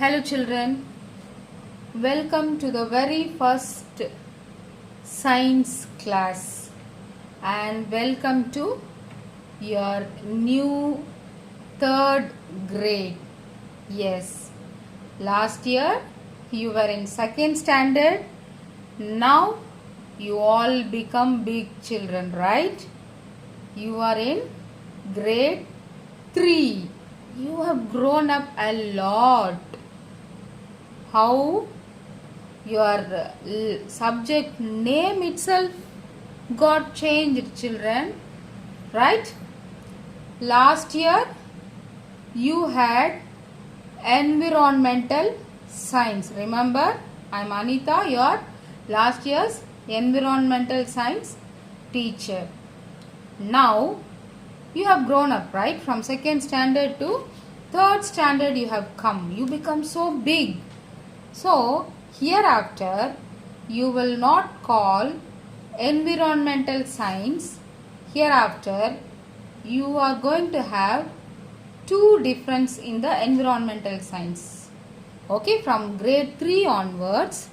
Hello children, welcome to the very first science class and welcome to your new third grade. Yes, last year you were in second standard, now you all become big children, right? You are in grade 3. You have grown up a lot. How your subject name itself got changed, children, right? Last year you had environmental science. Remember, I am Anita, your last year's environmental science teacher. Now you have grown up, right? From second standard to third standard you have come. You become so big. So hereafter you will not call environmental science. Hereafter you are going to have two difference in the environmental science. Okay, from grade 3 onwards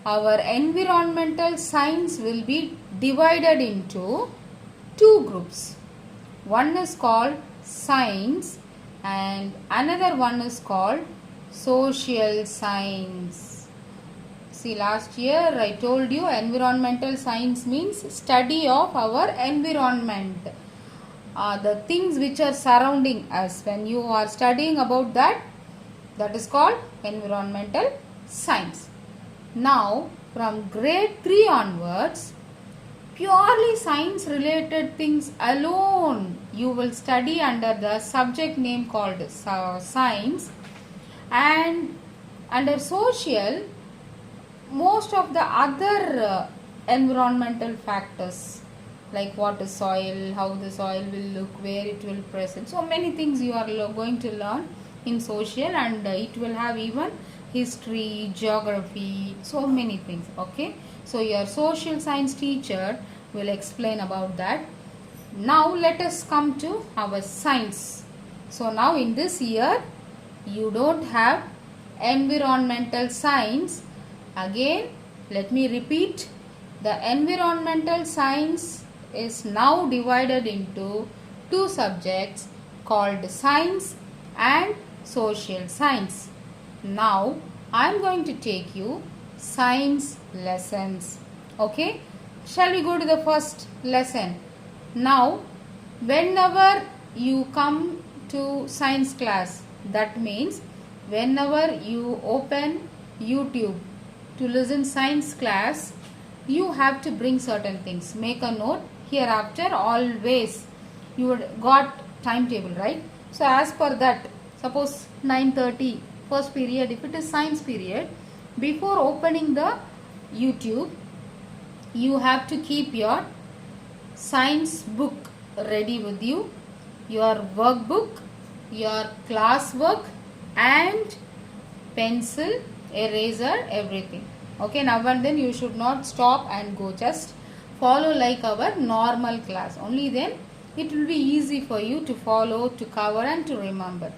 our environmental science will be divided into two groups. One is called science and another one is called social science. See, last year I told you environmental science means study of our environment. The things which are surrounding us. When you are studying about that, that is called environmental science. Now from grade 3 onwards, purely science related things alone you will study under the subject name called science, and under social most of the other environmental factors like what is soil, how the soil will look, where it will present, so many things you are going to learn in social, and it will have even history, geography, so many things. Okay, so your social science teacher will explain about that. Now let us come to our science. So now in this year you don't have environmental science. Again, let me repeat, the environmental science is now divided into two subjects called science and social science. Now I am going to take you science lessons. Okay, shall we go to the first lesson? Now whenever you come to science class, that means whenever you open YouTube to listen science class, you have to bring certain things. Make a note. Hereafter always you would got timetable, right? So as per that, suppose 9:30 first period, if it is science period, before opening the YouTube you have to keep your science book ready with you, your workbook, your class work, and pencil, eraser, everything. Okay, now and then you should not stop and go, just follow like our normal class. Only then it will be easy for you to follow, to cover and to remember,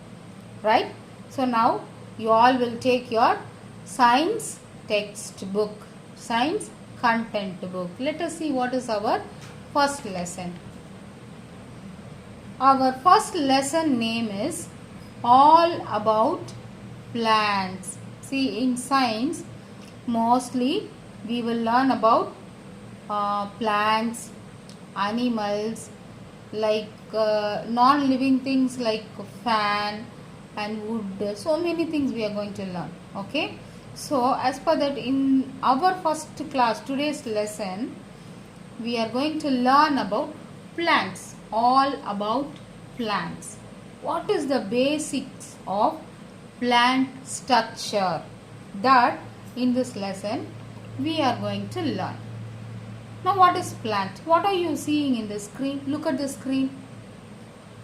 right? So now you all will take your science textbook, science content book. Let us see what is our first lesson. Our first lesson name is all about plants. See, in science mostly we will learn about plants, animals, like non-living things like fan and wood, so many things we are going to learn. Okay, so as per that, in our first class, today's lesson, we are going to learn about plants, all about plants. What is the basics of plant structure? That in this lesson we are going to learn. Now what is plant? What are you seeing in the screen? Look at the screen.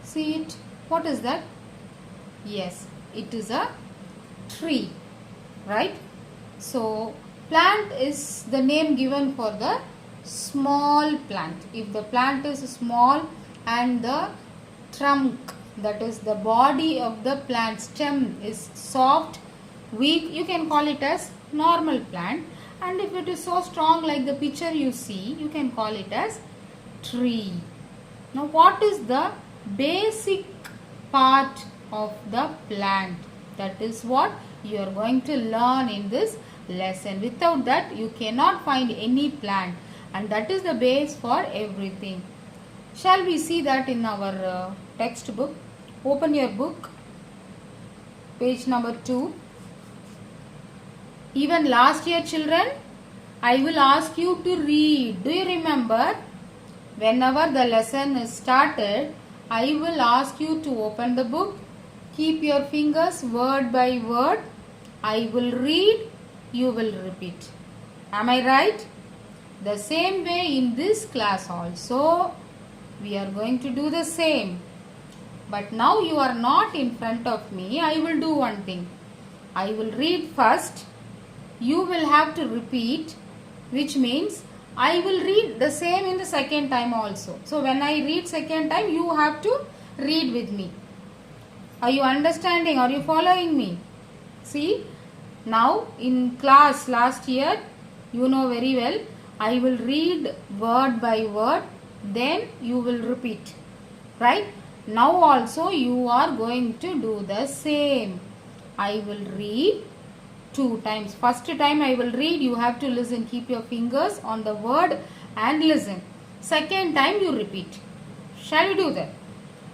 See it? What is that? Yes, it is a tree, right? So plant is the name given for the small plant. If the plant is small and the trunk, that is the body of the plant stem, is soft weak, you can call it as normal plant. And if it is so strong like the picture you see, you can call it as tree. Now what is the basic part of the plant? That is what you are going to learn in this lesson. Without that you cannot find any plant, and that is the base for everything. Shall we see that in our textbook? Open your book, page number 2. Even last year children, I will ask you to read. Do you remember? Whenever the lesson is started, I will ask you to open the book. Keep your fingers word by word. I will read, you will repeat. Am I right? The same way in this class also, we are going to do the same. But now you are not in front of me. I will do one thing. I will read first. You will have to repeat, which means I will read the same in the second time also. So when I read second time, you have to read with me. Are you understanding? Are you following me? See, now in class last year, you know very well, I will read word by word, then you will repeat. Right? Now also you are going to do the same. I will read 2 times. First time I will read, you have to listen. Keep your fingers on the word and listen. Second time you repeat. Shall we do that?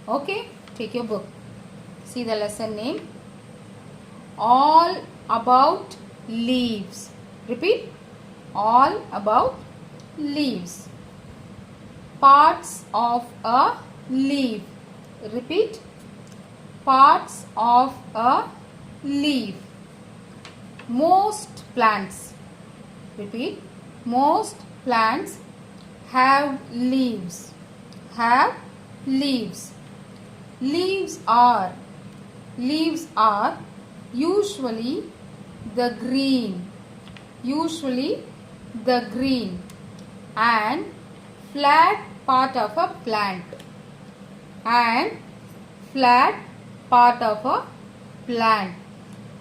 Okay, take your book. See the lesson name. All about leaves. Repeat. All about leaves. Parts of a leaf. Repeat. Parts of a leaf. Most plants. Repeat. Most plants have leaves. Have leaves. Leaves are usually the green. Usually the green and flat part of a plant. And flat part of a plant.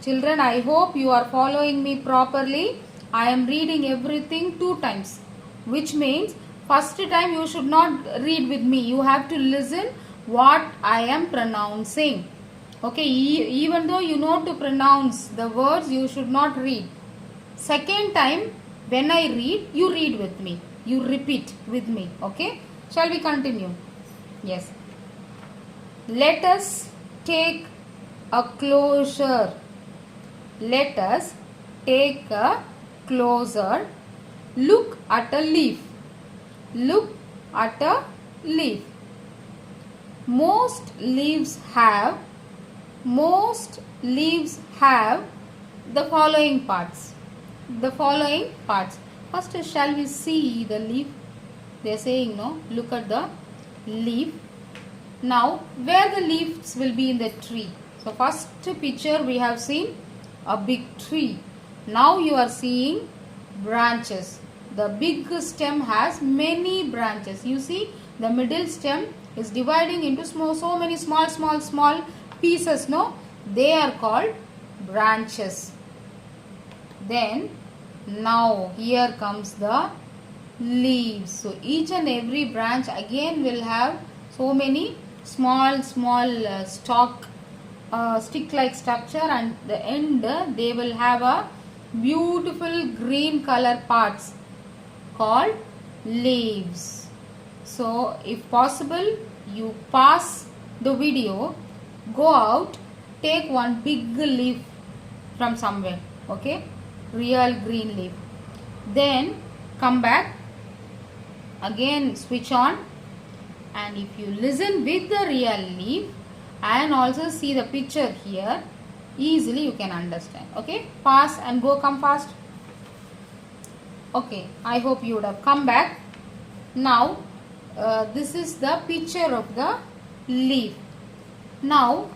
Children, I hope you are following me properly. I am reading everything 2 times, which means first time you should not read with me. You have to listen what I am pronouncing. Okay, even though you know to pronounce the words, you should not read. Second time, when I read, you read with me. You repeat with me. Okay, shall we continue? Yes. Let us take a closer. Let us take a closer look at a leaf. Look at a leaf. Most leaves have the following parts. The following parts. First, shall we see the leaf? They are saying no. Look at the leaf. Now, where the leaves will be in the tree? So, first picture we have seen a big tree. Now you are seeing branches. The big stem has many branches. You see, the middle stem is dividing into so many small pieces. No, they are called branches. Then now here comes the leaves. So each and every branch again will have so many small stick like structure, and the end they will have a beautiful green color parts called leaves. So if possible, you pause the video, go out, take one big leaf from somewhere, okay, real green leaf, then come back again, switch on, and if you listen with the real leaf and also see the picture here, easily you can understand. Okay, pause and go, come fast. Okay, I hope you would have come back. Now this is the picture of the leaf. Now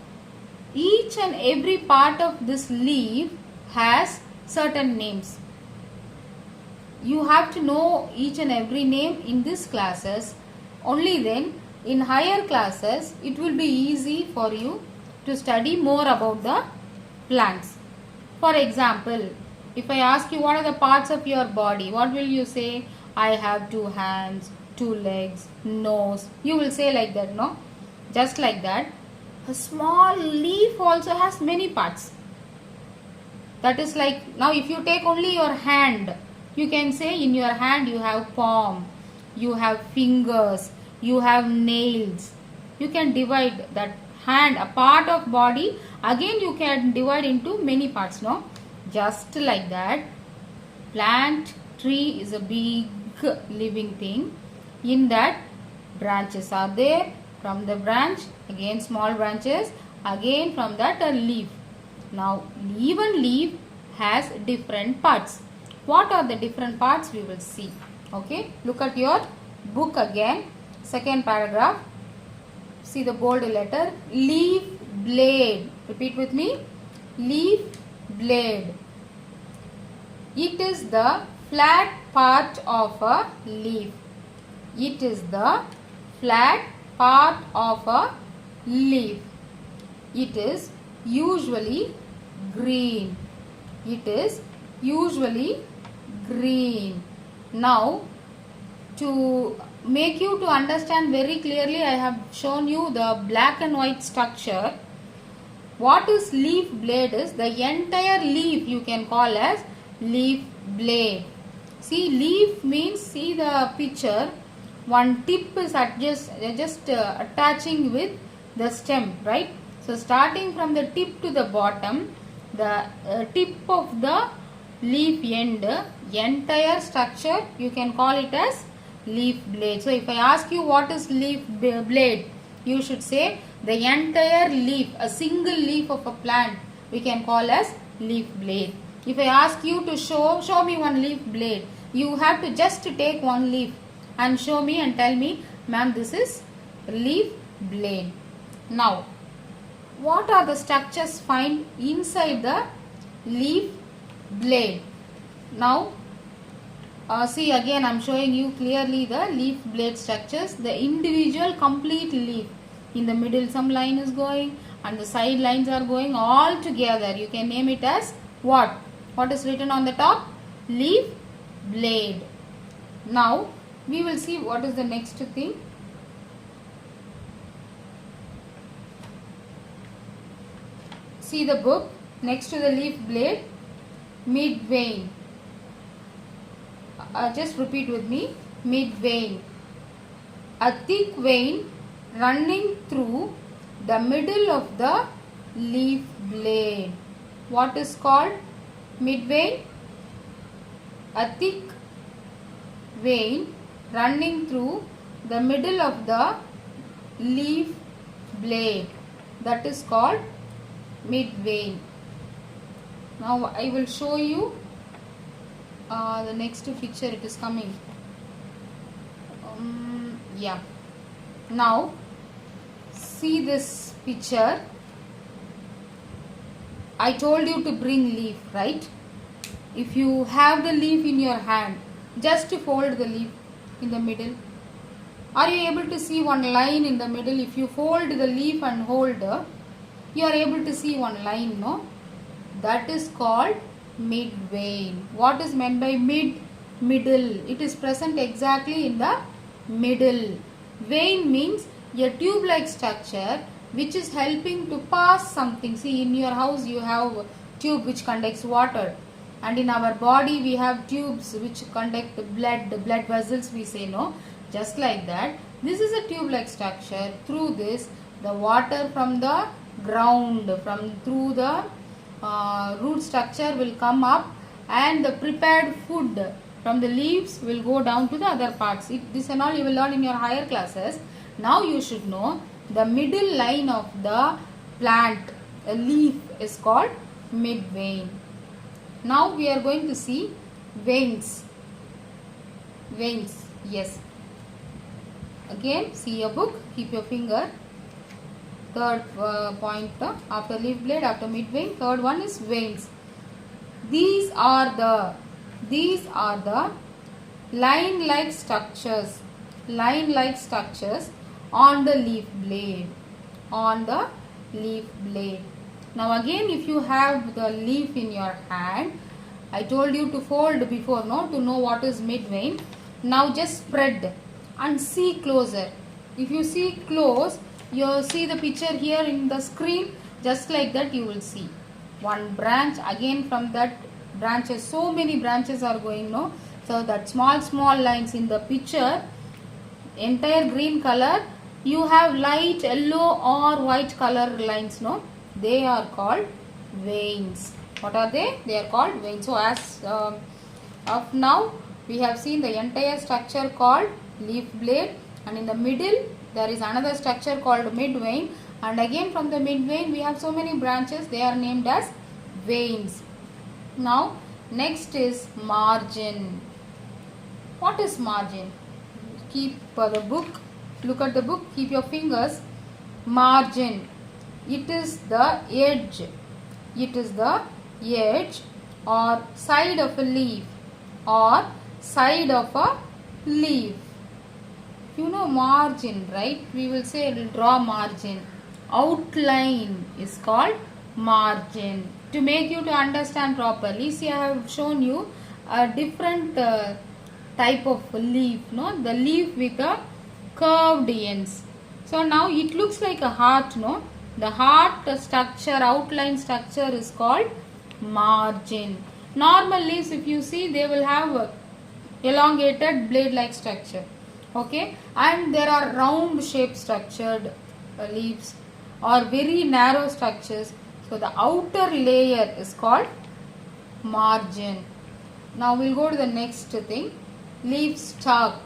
each and every part of this leaf has certain names. You have to know each and every name in these classes. Only then in higher classes it will be easy for you to study more about the plants. For example, if I ask you what are the parts of your body, what will you say? I have 2 hands, 2 legs, nose. You will say like that, no? Just like that. A small leaf also has many parts. That is like, now if you take only your hand, you can say in your hand you have palm, you have fingers, you have nails. You can divide that hand, a part of body, again you can divide into many parts, no? Just like that, plant, tree is a big living thing. In that, branches are there. From the branch, again small branches, again from that a leaf. Now, even leaf has different parts. What are the different parts? We will see. Okay, look at your book again. Second paragraph. See the bold letter. Leaf blade. Repeat with me. Leaf blade. It is the flat part of a leaf. It is the flat part of a leaf. It is usually green. It is usually green. Now, to make you to understand very clearly, I have shown you the black and white structure. What is leaf blade is the entire leaf you can call as leaf blade. See, leaf means, see the picture, one tip is just attaching with the stem, right? So starting from the tip to the bottom, the tip of the leaf end, entire structure you can call it as leaf blade. So if I ask you what is leaf blade, you should say the entire leaf, a single leaf of a plant we can call as leaf blade. If I ask you to show me one leaf blade, you have to just take one leaf and show me and tell me, ma'am, this is leaf blade. Now, what are the structures found inside the leaf blade? Now, see again I am showing you clearly the leaf blade structures. The individual complete leaf. In the middle some line is going and the side lines are going all together. You can name it as what? What is written on the top? Leaf blade. Now, we will see what is the next thing. See the book. Next to the leaf blade, mid vein. Just repeat with me. Mid vein. A thick vein running through the middle of the leaf blade. What is called mid vein? A thick vein running through the middle of the leaf blade. That is called mid vein. Now I will show you the next picture. It is coming. Yeah. Now see this picture. I told you to bring leaf, right? If you have the leaf in your hand, just fold the leaf in the middle. Are you able to see one line in the middle? If you fold the leaf and hold, you are able to see one line, no? That is called mid vein. What is meant by mid? Middle. It is present exactly in the middle. Vein means a tube-like structure which is helping to pass something. See, in your house you have tube which conducts water, and in our body we have tubes which conduct blood, blood vessels we say, no? Just like that, this is a tube-like structure. Through this, the water from the ground, through the root structure will come up, and the prepared food from the leaves will go down to the other parts. This and all you will learn in your higher classes. Now you should know the middle line of the plant, a leaf, is called mid vein. Now we are going to see veins. Veins, yes. Again, see your book, keep your finger. Third point, after leaf blade, after mid vein, third one is veins. These are the line-like structures on the leaf blade. Now again, if you have the leaf in your hand, I told you to fold before, no, to know what is midvein. Now just spread and see closer. If you see close, you see the picture here in the screen, just like that you will see one branch. Again from that branches, so many branches are going, no. So that small lines in the picture, entire green color, you have light yellow or white color lines, no, they are called veins. What are they? They are called veins. So as of now we have seen the entire structure called leaf blade, and in the middle there is another structure called midvein, and again from the midvein we have so many branches, they are named as veins. Now next is margin. What is margin? Keep the book, look at the book, keep your fingers. Margin, it is the edge. It is the edge or side of a leaf or side of a leaf. You know margin, right? We will say draw margin. Outline is called margin. To make you to understand properly, see, I have shown you a different type of leaf, no? The leaf with a curved ends. So now it looks like a heart, no? The heart structure, outline structure is called margin. Normal leaves, if you see, they will have a elongated blade like structure, okay, and there are round shape structured leaves or very narrow structures. So the outer layer is called margin. Now we'll go to the next thing, leaf stalk.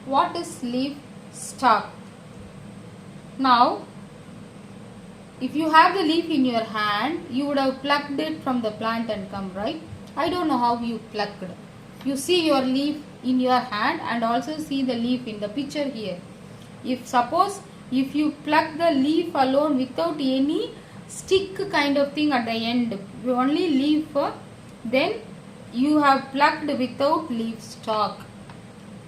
What is leaf stalk? Now if you have the leaf in your hand, you would have plucked it from the plant and come, right? I don't know how you plucked. You see your leaf in your hand and also see the leaf in the picture here. If you pluck the leaf alone without any stick kind of thing at the end, only leaf, then you have plucked without leaf stalk.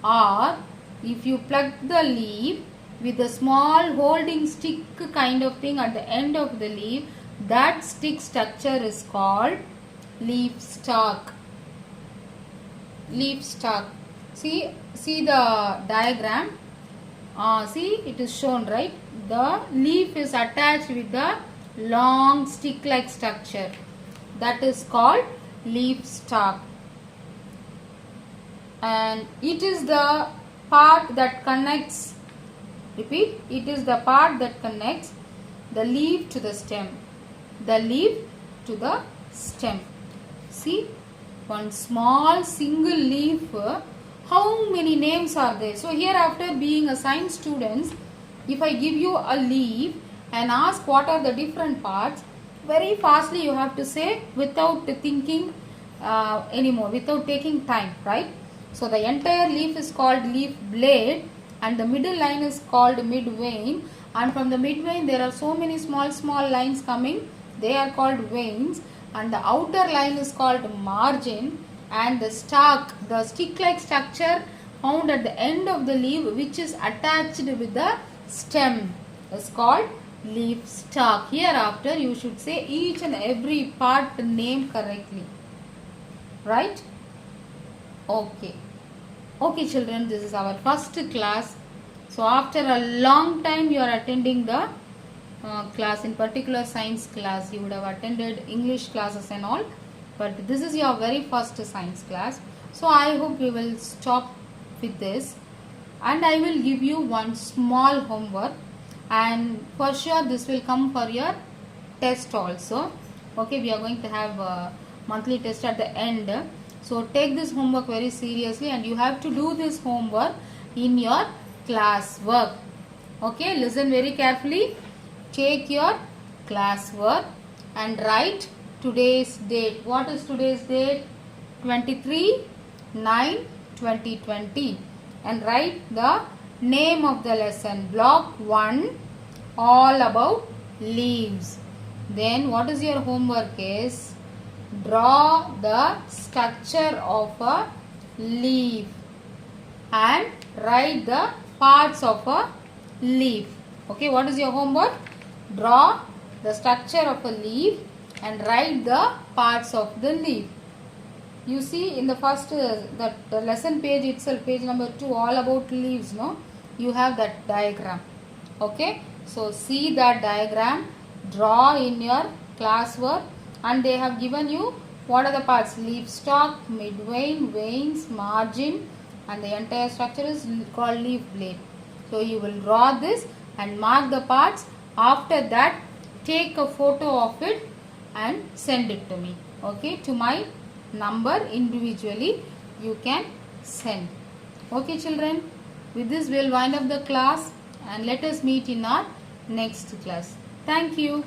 Or if you pluck the leaf with a small holding stick kind of thing at the end of the leaf, that stick structure is called leaf stalk. Leaf stalk. See the diagram. See, it is shown, right? The leaf is attached with the long stick like structure. That is called leaf stalk. And it is the part that connects, repeat, it is the part that connects the leaf to the stem. The leaf to the stem. See, one small single leaf, how many names are there? So here, after being a science student, if I give you a leaf and ask what are the different parts, very fastly you have to say without thinking anymore, without taking time, right? So the entire leaf is called leaf blade, and the middle line is called midvein, and from the midvein there are so many small lines coming, they are called veins, and the outer line is called margin, and the stalk, the stick like structure found at the end of the leaf which is attached with the stem, is called leaf stalk. Hereafter you should say each and every part name correctly, right? Okay children, this is our first class. So after a long time you are attending the class, in particular science class. You would have attended English classes and all, but this is your very first science class. So I hope you will stop with this, and I will give you one small homework, and for sure this will come for your test also. Okay, we are going to have a monthly test at the end. So take this homework very seriously, and you have to do this homework in your class work. Okay, listen very carefully. Take your class work and write today's date. What is today's date? 23/9/2020. And write the name of the lesson. Block 1, all about leaves. Then what is your homework is, draw the structure of a leaf and write the parts of a leaf. Okay, what is your homework? Draw the structure of a leaf and write the parts of the leaf. You see in the first the lesson page itself, page number 2, all about leaves, no? You have that diagram. Okay, so see that diagram, draw in your classwork, and they have given you what are the parts: leaf stalk, midvein, veins, margin, and the entire structure is called leaf blade. So you will draw this and mark the parts. After that, take a photo of it and send it to me. Okay, to my number individually you can send. Okay children, with this we will wind up the class and let us meet in our next class. Thank you.